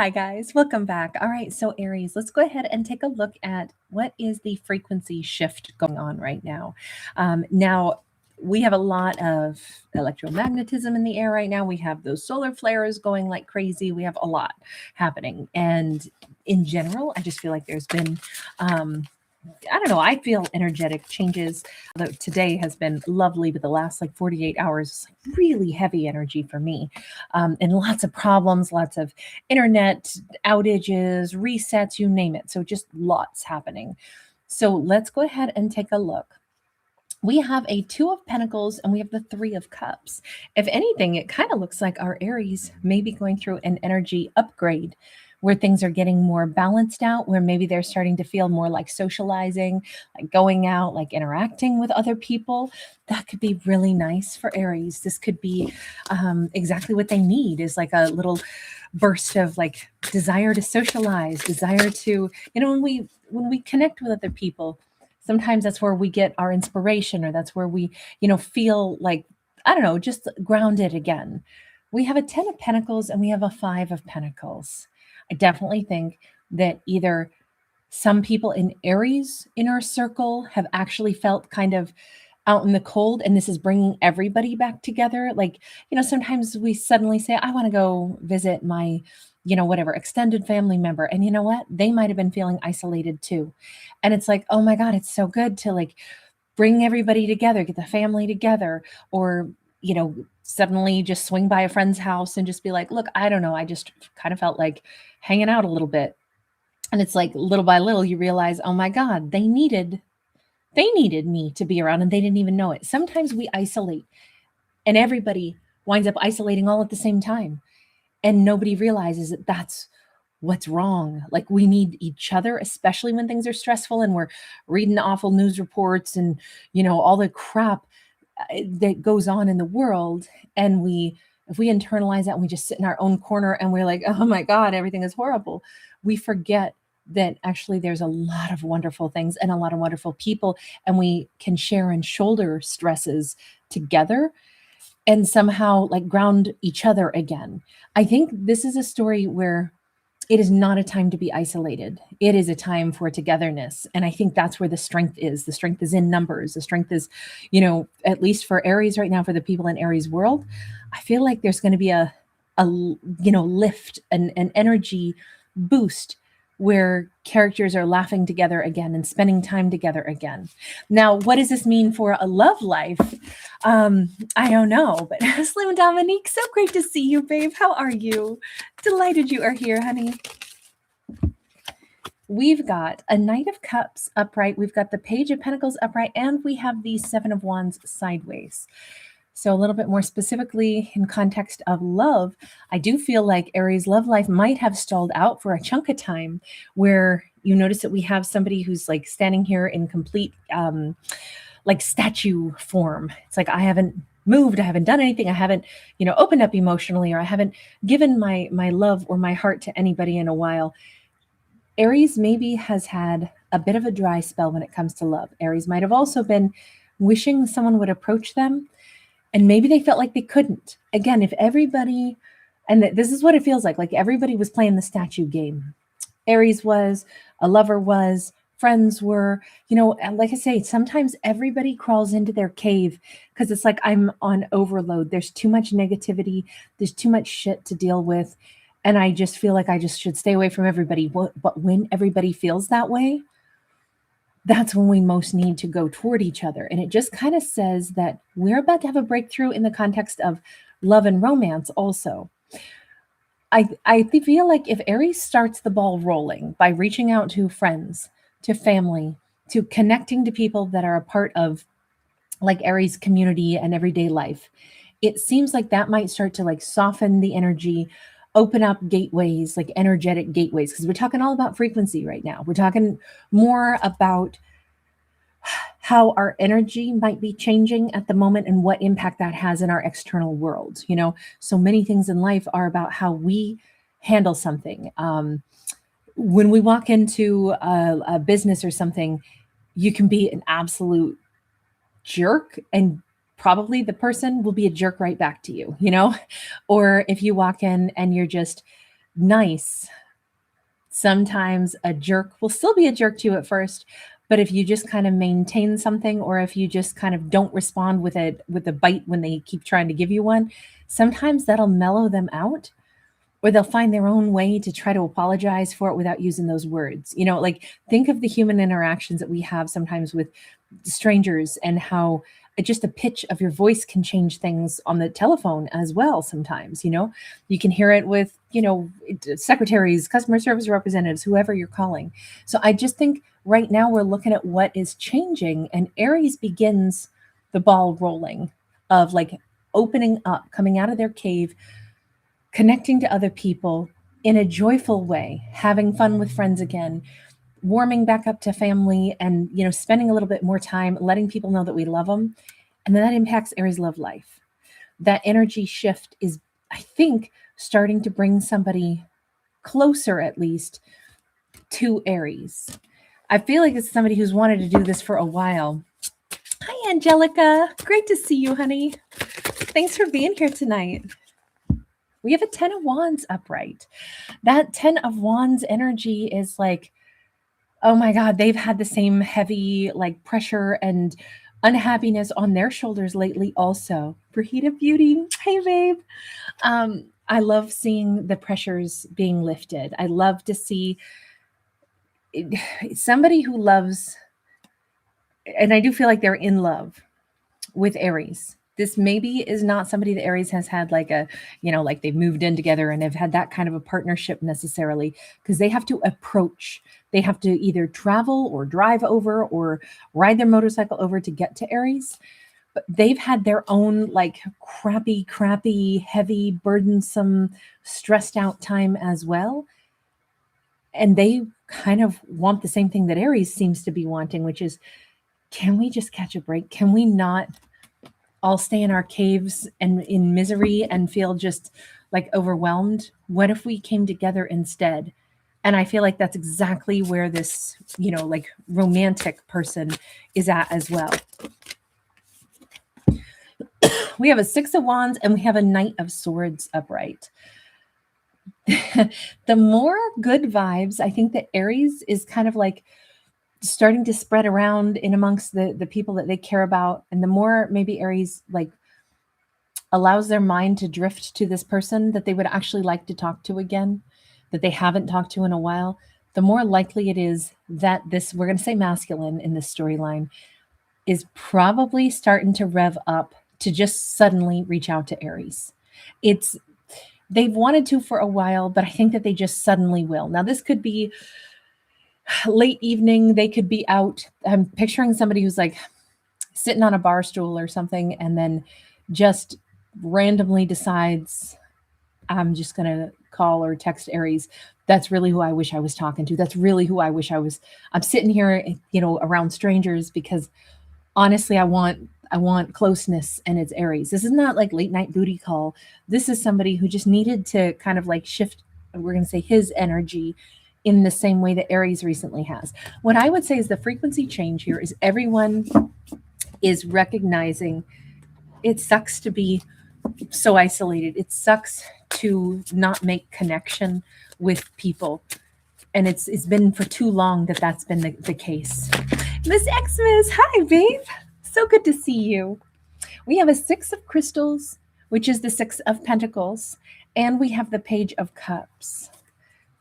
Hi, guys. Welcome back. All right. So, Aries, let's go ahead and take a look at what is the frequency shift going on right now. Now, we have a lot of electromagnetism in the air right now. We have those solar flares going like crazy. We have a lot happening. And in general, I just feel like there's been I don't know. I feel energetic changes. Although today has been lovely, but the last like 48 hours is like really heavy energy for me. And lots of problems, lots of internet outages, resets, you name it. So just lots happening. So let's go ahead and take a look. We have a Two of Pentacles and we have the Three of Cups. If anything, it kind of looks like our Aries may be going through an energy upgrade where things are getting more balanced out, where maybe they're starting to feel more like socializing, like going out, like interacting with other people. That could be really nice for Aries. This could be exactly what they need, is like a little burst of like desire to socialize, desire to, when we connect with other people, sometimes that's where we get our inspiration, or that's where we, feel like, I don't know, just grounded again. We have a 10 of Pentacles and we have a 5 of Pentacles. I definitely think that either some people in Aries inner circle have actually felt kind of out in the cold, and this is bringing everybody back together. Like, sometimes we suddenly say, I want to go visit my, whatever extended family member. And you know what? They might have been feeling isolated too. And it's like, oh my God, it's so good to like bring everybody together, get the family together, or, suddenly just swing by a friend's house and just be like, look, I don't know. I just kind of felt like hanging out a little bit. And it's like little by little, you realize, oh my God, they needed me to be around and they didn't even know it. Sometimes we isolate and everybody winds up isolating all at the same time. And nobody realizes that that's what's wrong. Like, we need each other, especially when things are stressful and we're reading awful news reports and, all the crap that goes on in the world. And if we internalize that and we just sit in our own corner and we're like, oh my God, everything is horrible, we forget that actually there's a lot of wonderful things and a lot of wonderful people, and we can share and shoulder stresses together and somehow like ground each other again. I think this is a story where it is not a time to be isolated. It is a time for togetherness. And I think that's where the strength is. The strength is in numbers. The strength is, at least for Aries right now, for the people in Aries world, I feel like there's going to be a lift, an energy boost where characters are laughing together again and spending time together again. Now, what does this mean for a love life? I don't know, but Slim Dominique, so great to see you, babe. How are you? Delighted you are here, honey. We've got a Knight of Cups upright, we've got the Page of Pentacles upright, and we have the Seven of Wands sideways. So a little bit more specifically in context of love, I do feel like Aries' love life might have stalled out for a chunk of time, where you notice that we have somebody who's like standing here in complete like statue form. It's like, I haven't moved, I haven't done anything, I haven't, opened up emotionally, or I haven't given my love or my heart to anybody in a while. Aries maybe has had a bit of a dry spell when it comes to love. Aries might have also been wishing someone would approach them, and maybe they felt like they couldn't. Again, if everybody, and this is what it feels like everybody was playing the statue game. Aries was, a lover was, friends were, and like I say, sometimes everybody crawls into their cave because it's like, I'm on overload. There's too much negativity. There's too much shit to deal with. And I just feel like I just should stay away from everybody. But when everybody feels that way, that's when we most need to go toward each other. And it just kind of says that we're about to have a breakthrough in the context of love and romance also. I feel like if Aries starts the ball rolling by reaching out to friends, to family, to connecting to people that are a part of like Aries community and everyday life, it seems like that might start to like soften the energy, open up gateways, like energetic gateways, because we're talking all about frequency right now. We're talking more about how our energy might be changing at the moment and what impact that has in our external world. So many things in life are about how we handle something. When we walk into a business or something, you can be an absolute jerk, and probably the person will be a jerk right back to you, Or if you walk in and you're just nice. Sometimes a jerk will still be a jerk to you at first, but if you just kind of maintain something, or if you just kind of don't respond with a bite when they keep trying to give you one, sometimes that'll mellow them out, or they'll find their own way to try to apologize for it without using those words. You know, like think of the human interactions that we have sometimes with strangers, and how just a pitch of your voice can change things on the telephone as well. Sometimes, you know, you can hear it with, you know, secretaries, customer service representatives, whoever you're calling. So I just think right now we're looking at what is changing, and Aries begins the ball rolling of like opening up, coming out of their cave, connecting to other people in a joyful way, having fun with friends again, warming back up to family, and, you know, spending a little bit more time letting people know that we love them. And then that impacts Aries love life. That energy shift is, I think, starting to bring somebody closer, at least, to Aries. I feel like it's somebody who's wanted to do this for a while. Hi, Angelica. Great to see you, honey. Thanks for being here tonight. We have a 10 of Wands upright. That 10 of Wands energy is like, oh my God, they've had the same heavy like pressure and unhappiness on their shoulders lately also. Brahita Beauty, hey babe. I love seeing the pressures being lifted. I love to see somebody who loves, and I do feel like they're in love with Aries. This maybe is not somebody that Aries has had like a, you know, like they've moved in together and have had that kind of a partnership necessarily, because they have to approach, they have to either travel or drive over or ride their motorcycle over to get to Aries. But they've had their own like crappy, heavy, burdensome, stressed out time as well. And they kind of want the same thing that Aries seems to be wanting, which is, can we just catch a break? Can we not all stay in our caves and in misery and feel just like overwhelmed? What if we came together instead? And I feel like that's exactly where this, you know, like romantic person is at as well. We have a 6 of Wands and we have a Knight of Swords upright. The more good vibes, I think that Aries is kind of like starting to spread around in amongst the people that they care about. And the more maybe Aries like allows their mind to drift to this person that they would actually like to talk to again, that they haven't talked to in a while, the more likely it is that this, we're going to say masculine in this storyline, is probably starting to rev up to just suddenly reach out to Aries. They've wanted to for a while, but I think that they just suddenly will. Now, this could be late evening. They could be out. I'm picturing somebody who's like sitting on a bar stool or something, and then just randomly decides, I'm just going to call or text Aries. That's really who I wish I was talking to. That's really who I wish I was. I'm sitting here, you know, around strangers because honestly, I want closeness, and it's Aries. This is not like late night booty call. This is somebody who just needed to kind of like shift, we're going to say, his energy in the same way that Aries recently has. What I would say is the frequency change here is everyone is recognizing it sucks to be so isolated. It sucks to not make connection with people. And it's been for too long that that's been the case. Miss Xmas, hi babe. So good to see you. We have a 6 of crystals, which is the 6 of pentacles, and we have the Page of Cups.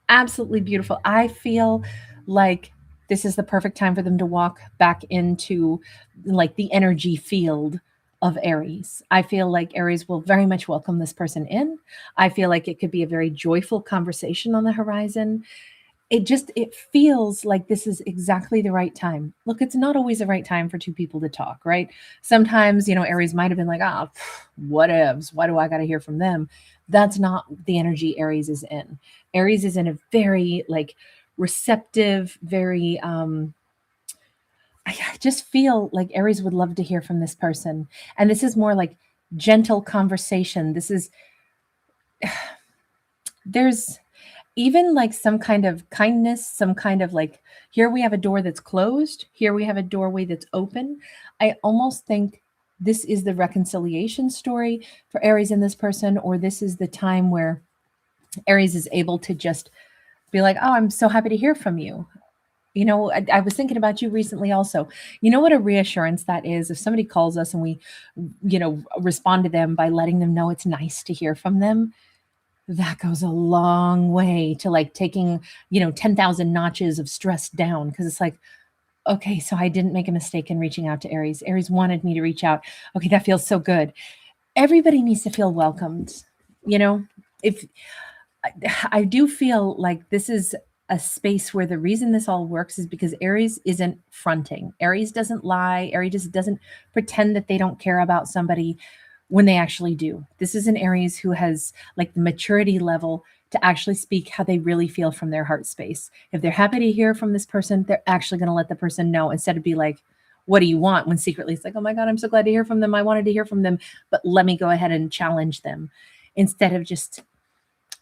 Absolutely beautiful. I feel like this is the perfect time for them to walk back into like the energy field of Aries. I feel like Aries will very much welcome this person in. I feel like it could be a very joyful conversation on the horizon. It feels like this is exactly the right time. Look, it's not always the right time for two people to talk, right? Sometimes, you know, Aries might have been like, whatevs. Why do I got to hear from them? That's not the energy Aries is in. Aries is in a very like receptive, very, I just feel like Aries would love to hear from this person. And this is more like gentle conversation. This is, there's even like some kind of kindness, some kind of like, here we have a door that's closed. Here we have a doorway that's open. I almost think this is the reconciliation story for Aries and this person, or this is the time where Aries is able to just be like, oh, I'm so happy to hear from you. You know, I was thinking about you recently also. You know what a reassurance that is? If somebody calls us and we, respond to them by letting them know it's nice to hear from them, that goes a long way to like taking, 10,000 notches of stress down. Because it's like, okay, so I didn't make a mistake in reaching out to Aries. Aries wanted me to reach out. Okay, that feels so good. Everybody needs to feel welcomed. If I do feel like this is a space where the reason this all works is because Aries isn't fronting. Aries doesn't lie. Aries just doesn't pretend that they don't care about somebody when they actually do. This is an Aries who has like the maturity level to actually speak how they really feel from their heart space. If they're happy to hear from this person, they're actually going to let the person know instead of be like, what do you want? When secretly it's like, oh my God, I'm so glad to hear from them. I wanted to hear from them, but let me go ahead and challenge them instead of just,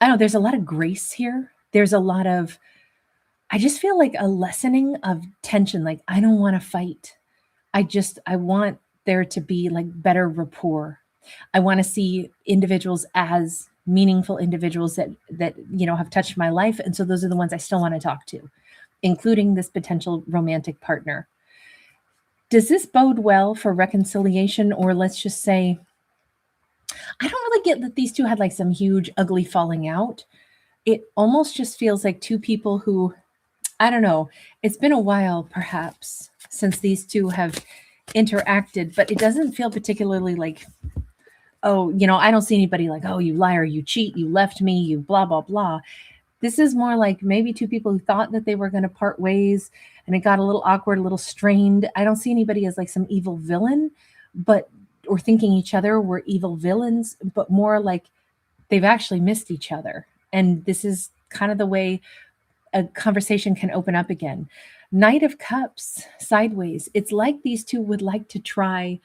I don't know, there's a lot of grace here. There's a lot of, I just feel like a lessening of tension. Like, I don't want to fight. I want there to be like better rapport. I want to see individuals as meaningful individuals that have touched my life. And so those are the ones I still want to talk to, including this potential romantic partner. Does this bode well for reconciliation? Or let's just say, I don't really get that these two had like some huge ugly falling out. It almost just feels like two people who, I don't know, it's been a while perhaps since these two have interacted, but it doesn't feel particularly like, oh, I don't see anybody like, oh, you liar, you cheat, you left me, you blah, blah, blah. This is more like maybe two people who thought that they were going to part ways and it got a little awkward, a little strained. I don't see anybody as like some evil villain, or thinking each other were evil villains, but more like they've actually missed each other. And this is kind of the way a conversation can open up again. Knight of Cups, sideways. It's like these two would like to try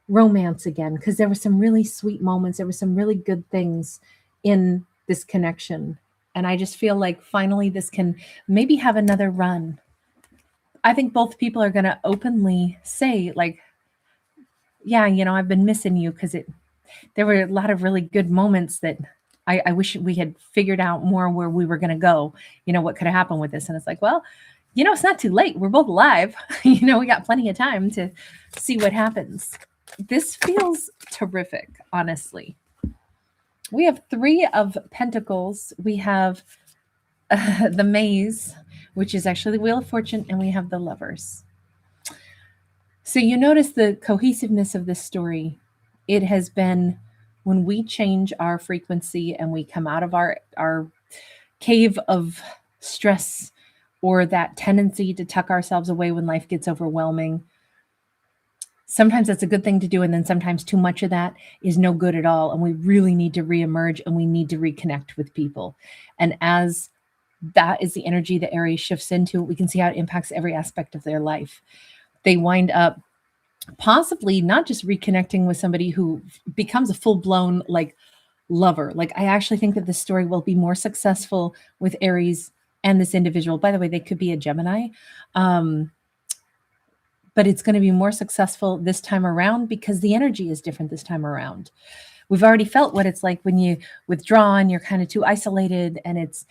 romance again because there were some really sweet moments. There were some really good things in this connection. And I just feel like finally this can maybe have another run. I think both people are going to openly say like, yeah, I've been missing you because there were a lot of really good moments that I wish we had figured out more where we were going to go, what could have happened with this. And it's like, well, it's not too late. We're both alive. We got plenty of time to see what happens. This feels terrific, honestly. We have 3 of Pentacles. We have the Maze, which is actually the Wheel of Fortune, and we have the Lovers. So you notice the cohesiveness of this story. It has been when we change our frequency and we come out of our cave of stress or that tendency to tuck ourselves away when life gets overwhelming. Sometimes that's a good thing to do, and then sometimes too much of that is no good at all, and we really need to reemerge and we need to reconnect with people. And as that is the energy that Aries shifts into, we can see how it impacts every aspect of their life. They wind up possibly not just reconnecting with somebody who becomes a full-blown like lover. Like, I actually think that this story will be more successful with Aries and this individual. By the way, they could be a Gemini. But it's going to be more successful this time around because the energy is different this time around. We've already felt what it's like when you withdraw and you're kind of too isolated and it's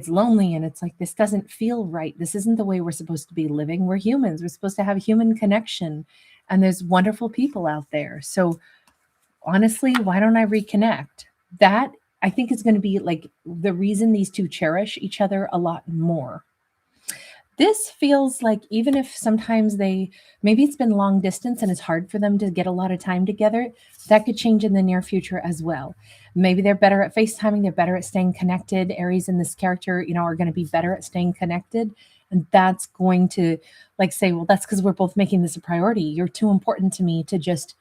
lonely and it's like, this doesn't feel right. This isn't the way we're supposed to be living. We're humans. We're supposed to have human connection, and there's wonderful people out there. So honestly, why don't I reconnect? That, I think, is going to be like the reason these two cherish each other a lot more. This feels like, even if sometimes maybe it's been long distance and it's hard for them to get a lot of time together, that could change in the near future as well. Maybe they're better at FaceTiming. They're better at staying connected. Aries and this character, are going to be better at staying connected. And that's going to like say, well, that's because we're both making this a priority. You're too important to me to just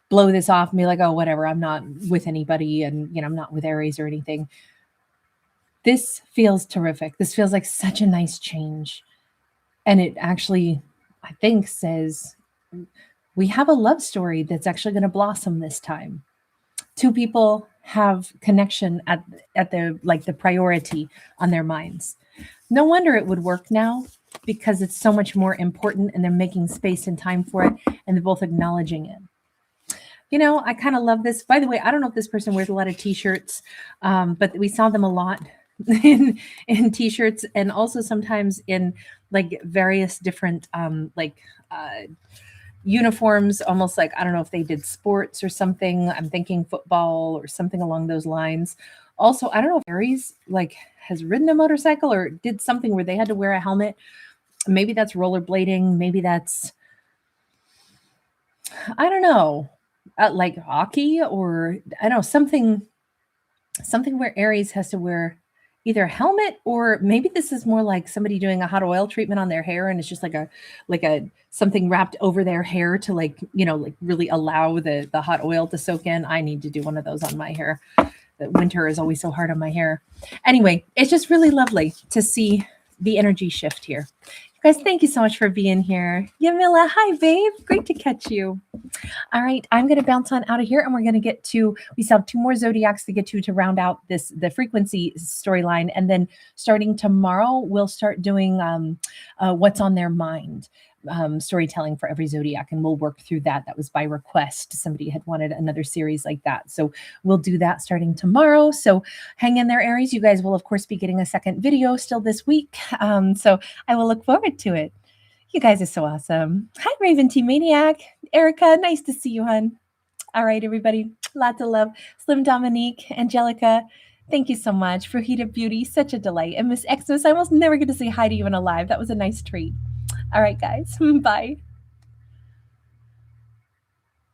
blow this off and be like, oh, whatever, I'm not with anybody. And, I'm not with Aries or anything. This feels terrific. This feels like such a nice change. And it actually, I think, says we have a love story that's actually going to blossom this time. 2 people have connection at the priority on their minds. No wonder it would work now, because it's so much more important and they're making space and time for it and they're both acknowledging it. You know, I kind of love this. By the way, I don't know if this person wears a lot of t-shirts, but we saw them a lot in t-shirts, and also sometimes in like various different uniforms, almost like, I don't know if they did sports or something. I'm thinking football or something along those lines. Also, I don't know if Aries like has ridden a motorcycle or did something where they had to wear a helmet. Maybe that's rollerblading. Maybe that's, I don't know, like hockey, or I don't know, something where Aries has to wear either a helmet, or maybe this is more like somebody doing a hot oil treatment on their hair and it's just like a something wrapped over their hair to like, you know, like really allow the hot oil to soak in. I need to do one of those on my hair. The winter is always so hard on my hair. Anyway, it's just really lovely to see the energy shift here. You guys, thank you so much for being here. Yamila, hi babe, great to catch you. All right, I'm going to bounce on out of here, and we're going to get to, we still have 2 more zodiacs to get to round out the frequency storyline. And then starting tomorrow, we'll start doing what's on their mind storytelling for every zodiac, and we'll work through that. That was by request. Somebody had wanted another series like that. So we'll do that starting tomorrow. So hang in there, Aries. You guys will, of course, be getting a second video still this week. So I will look forward to it. You guys are so awesome. Hi, Raven T Maniac. Erica, nice to see you, hon. All right, everybody. Lots of love. Slim Dominique, Angelica, thank you so much. Fruhita Beauty, such a delight. And Miss Xmas, I almost never get to say hi to you in a live. That was a nice treat. All right, guys. Bye.